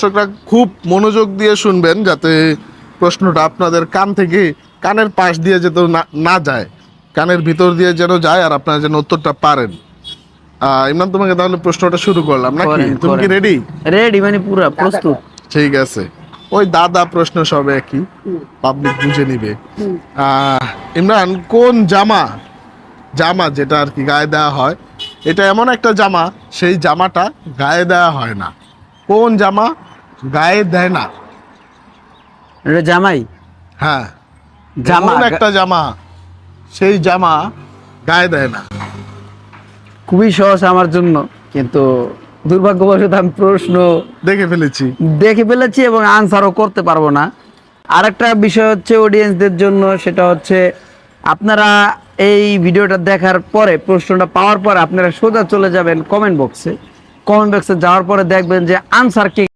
দর্শকরা খুব মনোযোগ দিয়ে শুনবেন যাতে প্রশ্নটা আপনাদের কান থেকে কানের পাশ দিয়ে যেন না যায়, কানের ভিতর দিয়ে যেন যায় আর আপনারা যেন উত্তরটা পারেন। ইমরান, তোমাকে তাহলে প্রশ্নটা শুরু করলাম নাকি? তুমি কি রেডি? রেডি মানে পুরো প্রস্তুত। ঠিক আছে, ওই দাদা প্রশ্ন সব একই, পাবলিক বুঝে নিবে। ইমরান, কোন জামা জামা যেটা আর কি গায়ে দেওয়া হয়, এটা এমন একটা জামা সেই জামাটা গায়ে দেওয়া হয় না? কোন জামা গায়ে দেয় না? এটা জামাই। হ্যাঁ, জামা এমন একটা জামা সেই জামা গায়ে দেয় না। খুবই সহজ আমার জন্য, কিন্তু দুর্ভাগ্যবশত আমি প্রশ্ন দেখে ফেলেছি। দেখে ফেলেছি এবং আনসারও করতে পারবো না। আরেকটা বিষয় হচ্ছে অডিয়েন্সদের জন্য, সেটা হচ্ছে আপনারা এই ভিডিওটা দেখার পরে, প্রশ্নটা পাওয়ার পরে আপনারা সোজা চলে যাবেন কমেন্ট বক্সে। কমেন্ট বক্সে যাওয়ার পরে দেখবেন যে আনসার কি